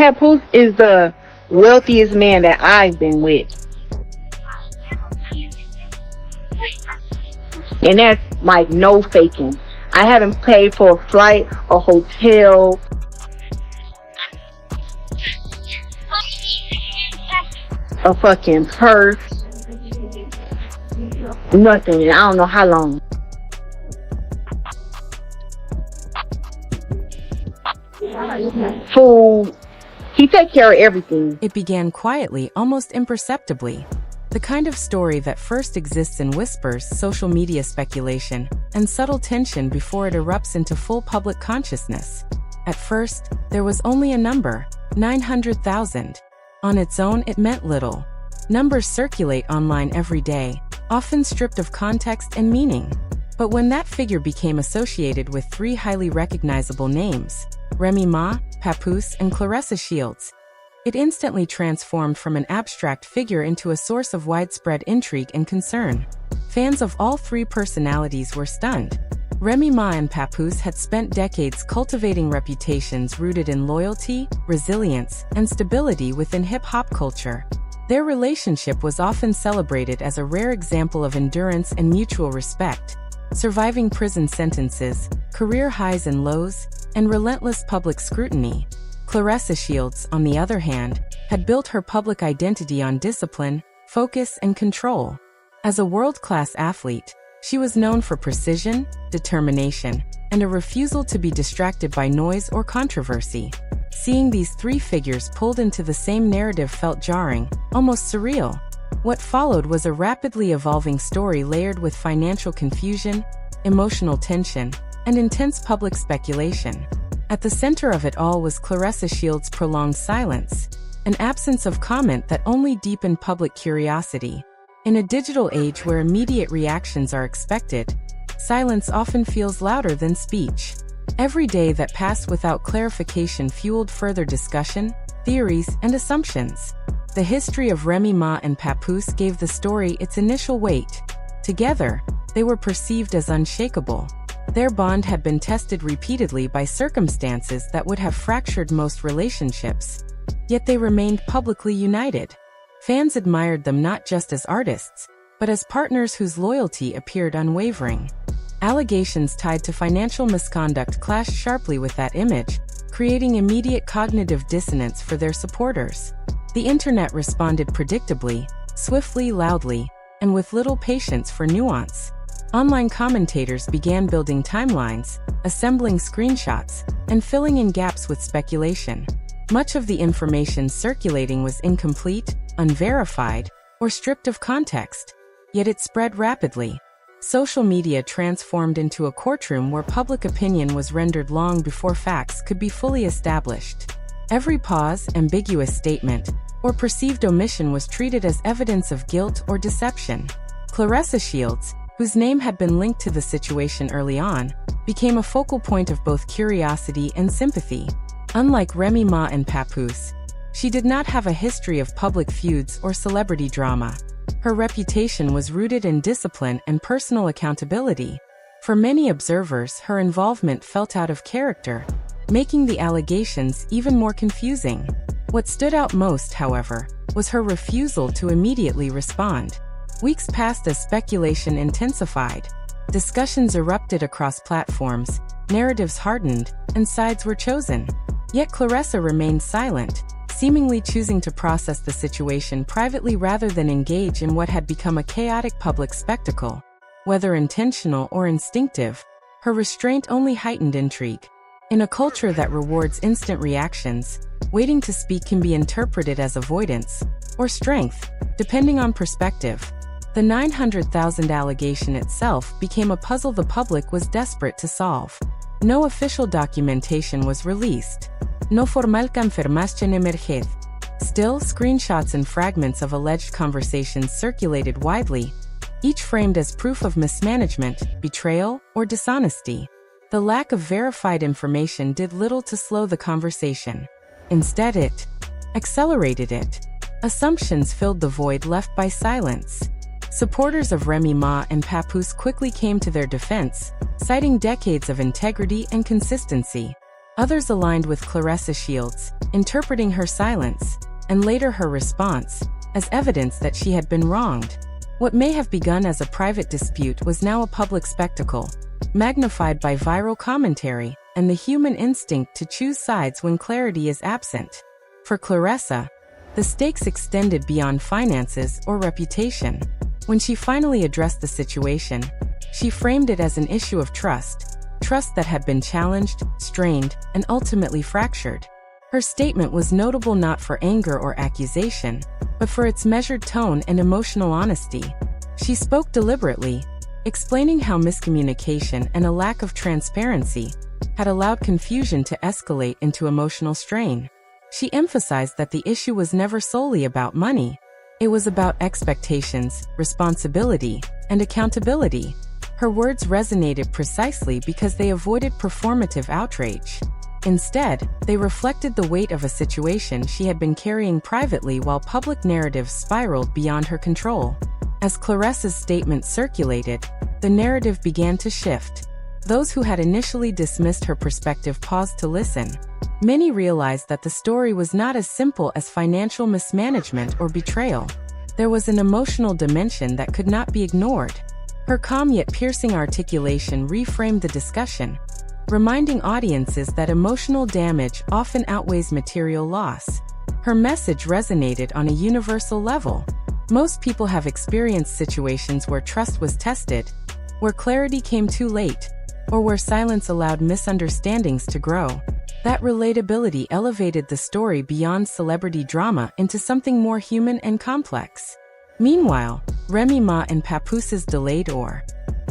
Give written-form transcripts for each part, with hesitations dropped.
Papoose is the wealthiest man that I've been with. And that's like no faking. I haven't paid for a flight, a hotel, a fucking purse, nothing. I don't know how long. Food. He take care of everything. It began quietly, almost imperceptibly. The kind of story that first exists in whispers, social media speculation, and subtle tension before it erupts into full public consciousness. At first, there was only a number, 900,000. On its own, it meant little. Numbers circulate online every day, often stripped of context and meaning. But when that figure became associated with three highly recognizable names, Remy Ma, Papoose, and Claressa Shields, it instantly transformed from an abstract figure into a source of widespread intrigue and concern. Fans of all three personalities were stunned. Remy Ma and Papoose had spent decades cultivating reputations rooted in loyalty, resilience, and stability within hip-hop culture. Their relationship was often celebrated as a rare example of endurance and mutual respect, surviving prison sentences, career highs and lows, and relentless public scrutiny. Claressa Shields, on the other hand, had built her public identity on discipline, focus, and control. As a world-class athlete, she was known for precision, determination, and a refusal to be distracted by noise or controversy. Seeing these three figures pulled into the same narrative felt jarring, almost surreal. What followed was a rapidly evolving story layered with financial confusion, emotional tension, and intense public speculation. At the center of it all was Claressa Shields' prolonged silence, an absence of comment that only deepened public curiosity. In a digital age where immediate reactions are expected, silence often feels louder than speech. Every day that passed without clarification fueled further discussion, theories, and assumptions. The history of Remy Ma and Papoose gave the story its initial weight. Together, they were perceived as unshakable. Their bond had been tested repeatedly by circumstances that would have fractured most relationships. Yet they remained publicly united. Fans admired them not just as artists, but as partners whose loyalty appeared unwavering. Allegations tied to financial misconduct clashed sharply with that image, creating immediate cognitive dissonance for their supporters. The internet responded predictably, swiftly, loudly, and with little patience for nuance. Online commentators began building timelines, assembling screenshots, and filling in gaps with speculation. Much of the information circulating was incomplete, unverified, or stripped of context. Yet it spread rapidly. Social media transformed into a courtroom where public opinion was rendered long before facts could be fully established. Every pause, ambiguous statement, or perceived omission was treated as evidence of guilt or deception. Claressa Shields, whose name had been linked to the situation early on, became a focal point of both curiosity and sympathy. Unlike Remy Ma and Papoose, she did not have a history of public feuds or celebrity drama. Her reputation was rooted in discipline and personal accountability. For many observers, her involvement felt out of character, making the allegations even more confusing. What stood out most, however, was her refusal to immediately respond. Weeks passed as speculation intensified. Discussions erupted across platforms, narratives hardened, and sides were chosen. Yet Claressa remained silent, seemingly choosing to process the situation privately rather than engage in what had become a chaotic public spectacle. Whether intentional or instinctive, her restraint only heightened intrigue. In a culture that rewards instant reactions, waiting to speak can be interpreted as avoidance or strength, depending on perspective. The 900,000 allegation itself became a puzzle the public was desperate to solve. No official documentation was released. No formal confirmación emerged. Still, screenshots and fragments of alleged conversations circulated widely, each framed as proof of mismanagement, betrayal, or dishonesty. The lack of verified information did little to slow the conversation. Instead, it accelerated it. Assumptions filled the void left by silence. Supporters of Remy Ma and Papoose quickly came to their defense, citing decades of integrity and consistency. Others aligned with Claressa Shields, interpreting her silence, and later her response, as evidence that she had been wronged. What may have begun as a private dispute was now a public spectacle, magnified by viral commentary and the human instinct to choose sides when clarity is absent. For Claressa, the stakes extended beyond finances or reputation. When she finally addressed the situation, she framed it as an issue of trust that had been challenged, strained, and ultimately fractured. Her statement was notable not for anger or accusation, but for its measured tone and emotional honesty. She spoke deliberately, explaining how miscommunication and a lack of transparency had allowed confusion to escalate into emotional strain. She emphasized that the issue was never solely about money. It was about expectations, responsibility, and accountability. Her words resonated precisely because they avoided performative outrage. Instead, they reflected the weight of a situation she had been carrying privately while public narratives spiraled beyond her control. As Claressa's statement circulated, the narrative began to shift. Those who had initially dismissed her perspective paused to listen. Many realized that the story was not as simple as financial mismanagement or betrayal. There was an emotional dimension that could not be ignored. Her calm yet piercing articulation reframed the discussion, reminding audiences that emotional damage often outweighs material loss. Her message resonated on a universal level. Most people have experienced situations where trust was tested, where clarity came too late, or where silence allowed misunderstandings to grow. That relatability elevated the story beyond celebrity drama into something more human and complex. Meanwhile, Remy Ma and Papoose's delayed or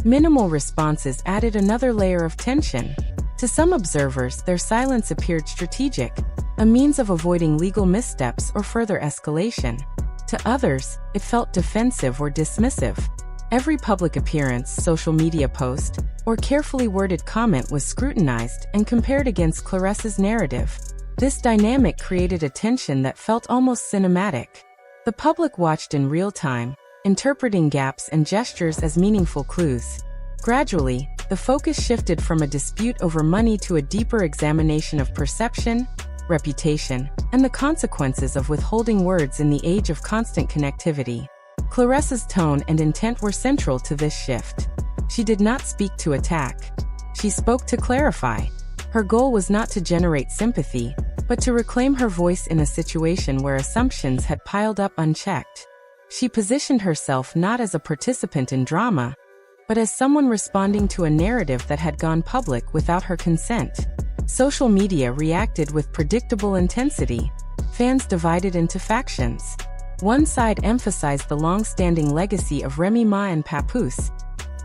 minimal responses added another layer of tension. To some observers, their silence appeared strategic, a means of avoiding legal missteps or further escalation. To others, it felt defensive or dismissive. Every public appearance, social media post, or carefully worded comment was scrutinized and compared against Claressa's narrative. This dynamic created a tension that felt almost cinematic. The public watched in real time, interpreting gaps and gestures as meaningful clues. Gradually, the focus shifted from a dispute over money to a deeper examination of perception, reputation, and the consequences of withholding words in the age of constant connectivity. Claressa's tone and intent were central to this shift. She did not speak to attack. She spoke to clarify. Her goal was not to generate sympathy, but to reclaim her voice in a situation where assumptions had piled up unchecked. She positioned herself not as a participant in drama, but as someone responding to a narrative that had gone public without her consent. Social media reacted with predictable intensity. Fans divided into factions. One side emphasized the long-standing legacy of Remy Ma and Papoose,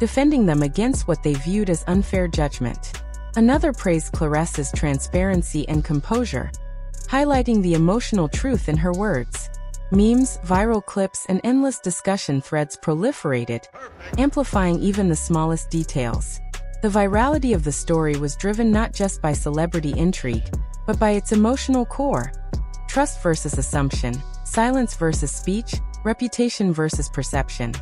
defending them against what they viewed as unfair judgment. Another praised Claressa's transparency and composure, highlighting the emotional truth in her words. Memes, viral clips, and endless discussion threads proliferated, amplifying even the smallest details. The virality of the story was driven not just by celebrity intrigue, but by its emotional core. Trust versus assumption, silence versus speech, reputation versus perception.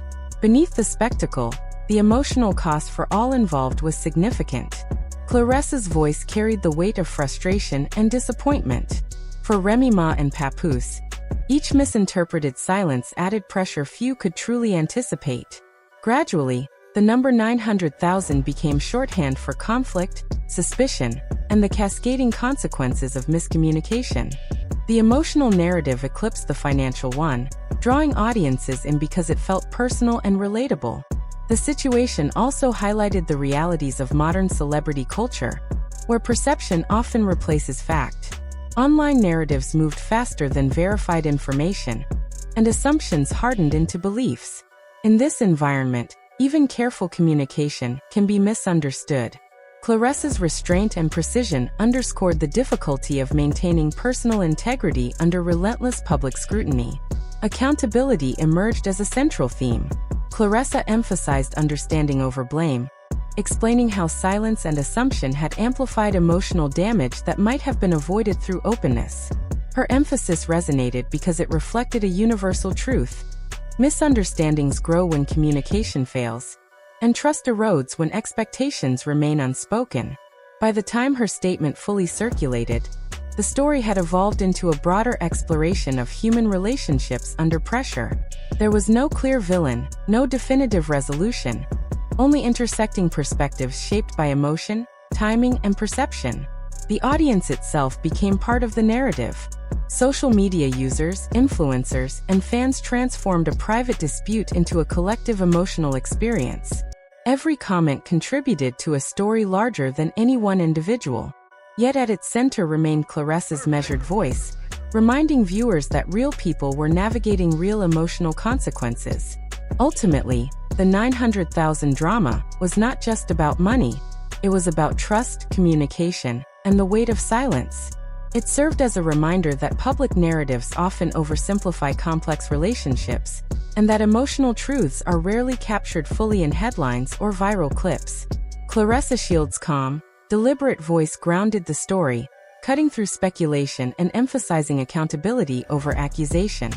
Beneath the spectacle, the emotional cost for all involved was significant. Claressa's voice carried the weight of frustration and disappointment. For Remy Ma and Papoose, each misinterpreted silence added pressure few could truly anticipate. Gradually, the number 900,000 became shorthand for conflict, suspicion, and the cascading consequences of miscommunication. The emotional narrative eclipsed the financial one, drawing audiences in because it felt personal and relatable. The situation also highlighted the realities of modern celebrity culture, where perception often replaces fact. Online narratives moved faster than verified information, and assumptions hardened into beliefs. In this environment, even careful communication can be misunderstood. Claressa's restraint and precision underscored the difficulty of maintaining personal integrity under relentless public scrutiny. Accountability emerged as a central theme. Claressa emphasized understanding over blame, explaining how silence and assumption had amplified emotional damage that might have been avoided through openness. Her emphasis resonated because it reflected a universal truth. Misunderstandings grow when communication fails, and trust erodes when expectations remain unspoken. By the time her statement fully circulated, the story had evolved into a broader exploration of human relationships under pressure. There was no clear villain, no definitive resolution, only intersecting perspectives shaped by emotion, timing, and perception. The audience itself became part of the narrative. Social media users, influencers, and fans transformed a private dispute into a collective emotional experience. Every comment contributed to a story larger than any one individual. Yet at its center remained Claressa's measured voice, reminding viewers that real people were navigating real emotional consequences. Ultimately, the 900,000 drama was not just about money, it was about trust, communication, and the weight of silence. It served as a reminder that public narratives often oversimplify complex relationships, and that emotional truths are rarely captured fully in headlines or viral clips. Claressa Shields' calm, deliberate voice grounded the story, cutting through speculation and emphasizing accountability over accusation.